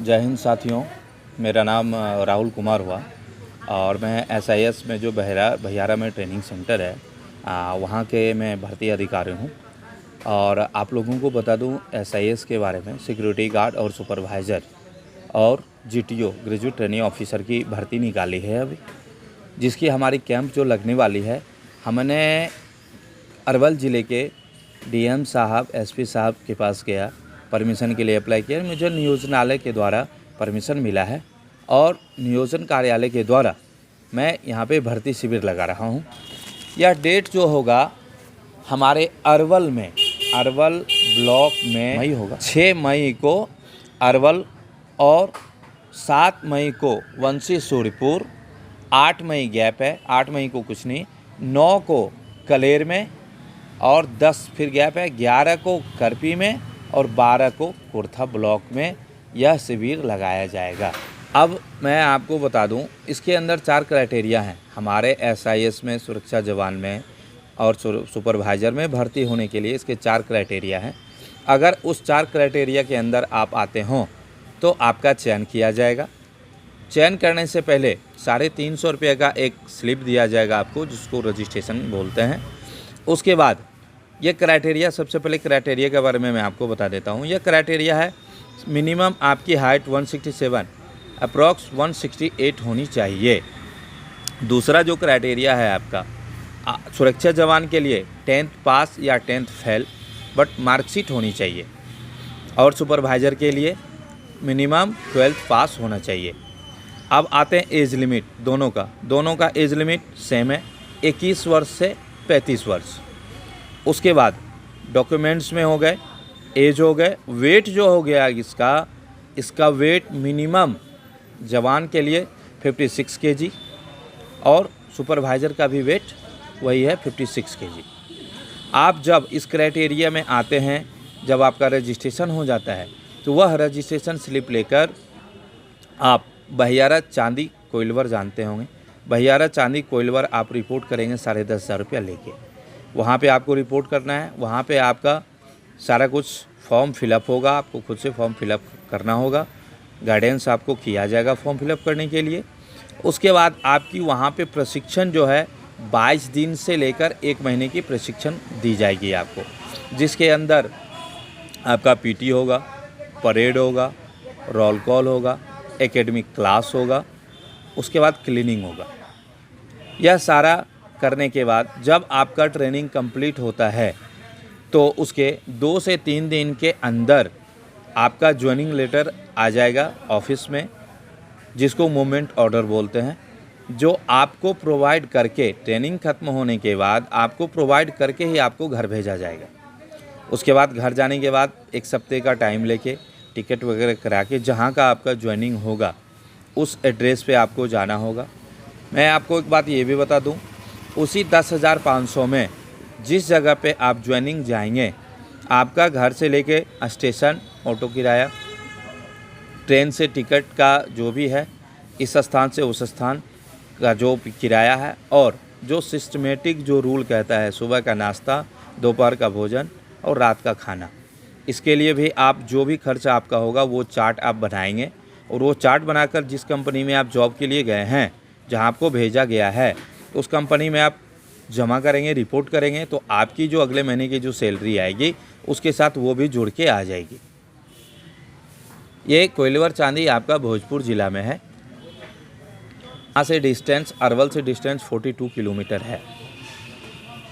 जय हिंद साथियों, मेरा नाम राहुल कुमार हुआ और मैं एसआईएस में जो भैयारा में ट्रेनिंग सेंटर है वहाँ के मैं भर्ती अधिकारी हूँ। और आप लोगों को बता दूँ एसआईएस के बारे में, सिक्योरिटी गार्ड और सुपरवाइज़र और जीटीओ ग्रेजुएट ट्रेनिंग ऑफिसर की भर्ती निकाली है अभी, जिसकी हमारी कैंप जो लगने वाली है। हमने अरवल ज़िले के डीएम साहब, एसपी साहब के पास गया, परमिशन के लिए अप्लाई किया। मुझे नियोजनालय के द्वारा परमिशन मिला है और नियोजन कार्यालय के द्वारा मैं यहाँ पे भर्ती शिविर लगा रहा हूँ। यह डेट जो होगा हमारे अरवल ब्लॉक में मई होगा, 6 मई को अरवल और 7 मई को वंशी सूर्यपुर, 8 मई गैप है, 8 मई को कुछ नहीं, 9 को कलेर में और 10 फिर गैप है, 11 को करपी में और 12 को कुर्था ब्लॉक में यह शिविर लगाया जाएगा। अब मैं आपको बता दूं, इसके अंदर 4 क्राइटेरिया हैं हमारे एसआईएस में, सुरक्षा जवान में और सुपरवाइज़र में भर्ती होने के लिए। इसके 4 क्राइटेरिया हैं। अगर उस 4 क्राइटेरिया के अंदर आप आते हों तो आपका चयन किया जाएगा। चयन करने से पहले 350 रुपये का एक स्लिप दिया जाएगा आपको, जिसको रजिस्ट्रेशन बोलते हैं। उसके बाद ये क्राइटेरिया, सबसे पहले क्राइटेरिया के बारे में मैं आपको बता देता हूँ। यह क्राइटेरिया है, मिनिमम आपकी हाइट 167, अप्रॉक्स 168 होनी चाहिए। दूसरा जो क्राइटेरिया है आपका, सुरक्षा जवान के लिए 10th पास या 10th फेल बट मार्कशीट होनी चाहिए। और सुपरवाइज़र के लिए मिनिमम 12th पास होना चाहिए। अब आते हैं एज लिमिट, दोनों का एज लिमिट सेम है, 21 वर्ष से 35 वर्ष। उसके बाद डॉक्यूमेंट्स में हो गए, एज हो गए, वेट जो हो गया इसका वेट मिनिमम जवान के लिए 56 kg और सुपरवाइज़र का भी वेट वही है 56 kg। आप जब इस क्राइटेरिया में आते हैं, जब आपका रजिस्ट्रेशन हो जाता है तो वह रजिस्ट्रेशन स्लिप लेकर आप भैयारा चांदी कोइलवर जानते होंगे, भैयारा चांदी कोइलवर आप रिपोर्ट करेंगे 10,500 रुपया लेके। वहाँ पे आपको रिपोर्ट करना है। वहाँ पे आपका सारा कुछ फॉर्म फिलअप होगा, आपको खुद से फॉर्म फिलअप करना होगा, गाइडेंस आपको किया जाएगा फॉर्म फिलअप करने के लिए। उसके बाद आपकी वहाँ पे प्रशिक्षण जो है 22 दिन से लेकर 1 महीने की प्रशिक्षण दी जाएगी आपको, जिसके अंदर आपका पीटी होगा, परेड होगा, रोल कॉल होगा, एकेडमिक क्लास होगा, उसके बाद क्लीनिंग होगा। यह सारा करने के बाद जब आपका ट्रेनिंग कंप्लीट होता है तो उसके 2 से 3 दिन के अंदर आपका ज्वाइनिंग लेटर आ जाएगा ऑफिस में, जिसको मूवमेंट ऑर्डर बोलते हैं, जो आपको प्रोवाइड करके, ट्रेनिंग ख़त्म होने के बाद आपको प्रोवाइड करके ही आपको घर भेजा जाएगा। उसके बाद घर जाने के बाद 1 सप्ते का टाइम लेके टिकट वगैरह करा के जहाँ का आपका ज्वाइनिंग होगा उस एड्रेस पे आपको जाना होगा। मैं आपको एक बात ये भी बता दूं, उसी 10,500 में जिस जगह पे आप ज्वाइनिंग जाएंगे, आपका घर से लेके स्टेशन, ऑटो किराया, ट्रेन से टिकट का जो भी है, इस स्थान से उस स्थान का जो किराया है, और जो सिस्टमेटिक जो रूल कहता है, सुबह का नाश्ता, दोपहर का भोजन और रात का खाना, इसके लिए भी आप जो भी खर्चा आपका होगा वो चार्ट आप बनाएंगे। और वो चार्ट बनाकर जिस कंपनी में आप जॉब के लिए गए हैं, जहां आपको भेजा गया है, तो उस कंपनी में आप जमा करेंगे, रिपोर्ट करेंगे, तो आपकी जो अगले महीने की जो सैलरी आएगी उसके साथ वो भी जुड़ के आ जाएगी। ये कोइलवर चांदी आपका भोजपुर ज़िला में है। यहाँ से डिस्टेंस, अरवल से डिस्टेंस 42 किलोमीटर है।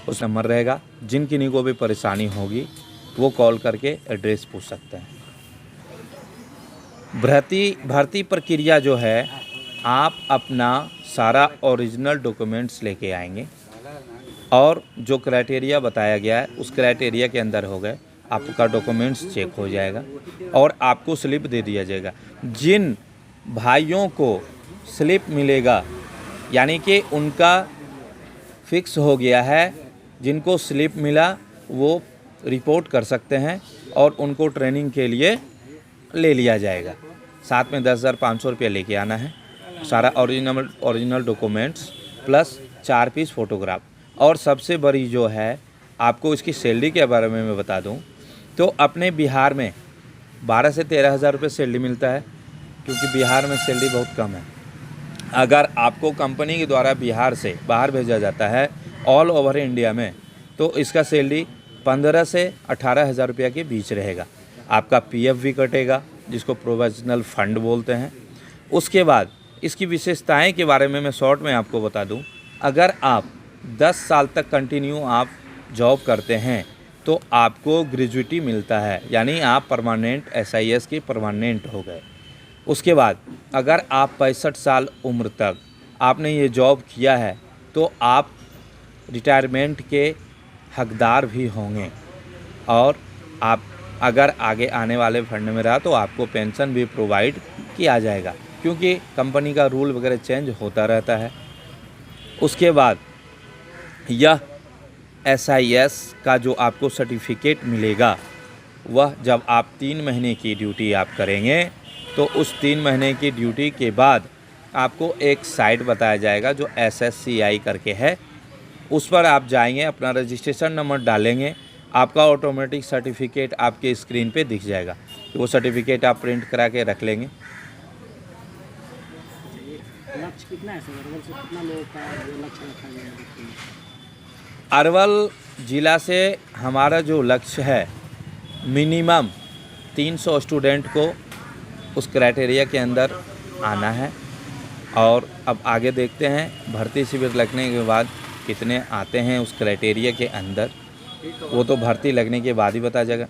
उस नंबर रहेगा, जिन किन्हीं को भी परेशानी होगी वो कॉल करके एड्रेस पूछ सकते हैं। भर्ती प्रक्रिया जो है, आप अपना सारा ओरिजिनल डॉक्यूमेंट्स लेके आएंगे और जो क्राइटेरिया बताया गया है उस क्राइटेरिया के अंदर हो गए, आपका डॉक्यूमेंट्स चेक हो जाएगा और आपको स्लिप दे दिया जाएगा। जिन भाइयों को स्लिप मिलेगा, यानी कि उनका फिक्स हो गया है, जिनको स्लिप मिला वो रिपोर्ट कर सकते हैं और उनको ट्रेनिंग के लिए ले लिया जाएगा। साथ में 10,500 रुपये लेके आना है, सारा original documents plus 4 piece photograph. और सबसे बड़ी जो है, आपको इसकी सैलरी के बारे में मैं बता दूं तो अपने बिहार में 12 से 13 हज़ार रुपये सैलरी मिलता है। क्योंकि बिहार में सैलरी बहुत कम है। अगर आपको कंपनी के द्वारा बिहार से बाहर भेजा जाता है ऑल ओवर इंडिया में, तो इसका सैलरी 15 से 18,000 रुपये के बीच रहेगा। आपका पीएफ भी कटेगा, जिसको प्रोविजनल फंड बोलते हैं। उसके बाद इसकी विशेषताएं के बारे में मैं शॉर्ट में आपको बता दूं। अगर आप 10 साल तक कंटिन्यू आप जॉब करते हैं तो आपको ग्रेजुइटी मिलता है, यानी आप परमानेंट एसआईएस के परमानेंट हो गए। उसके बाद अगर आप 65 साल उम्र तक आपने ये जॉब किया है तो आप रिटायरमेंट के हकदार भी होंगे, और आप अगर आगे आने वाले फंड में रहा तो आपको पेंशन भी प्रोवाइड किया जाएगा, क्योंकि कंपनी का रूल वगैरह चेंज होता रहता है। उसके बाद यह एसआईएस का जो आपको सर्टिफिकेट मिलेगा, वह जब आप 3 महीने की ड्यूटी आप करेंगे तो उस 3 महीने की ड्यूटी के बाद आपको एक साइट बताया जाएगा जो SSCI करके है। उस पर आप जाएंगे, अपना रजिस्ट्रेशन नंबर डालेंगे, आपका ऑटोमेटिक सर्टिफिकेट आपके स्क्रीन पे दिख जाएगा। तो वो सर्टिफिकेट आप प्रिंट करा के रख लेंगे। लक्ष्य कितना है सर? अरवल से कितना लोगों का लक्ष्य रखा गया है? अरवल ज़िला से हमारा जो लक्ष्य है, मिनिमम 300 स्टूडेंट को उस क्राइटेरिया के अंदर आना है। और अब आगे देखते हैं भर्ती शिविर लगने के बाद कितने आते हैं उस क्राइटेरिया के अंदर, वो तो भर्ती लगने के बाद ही बता जाएगा।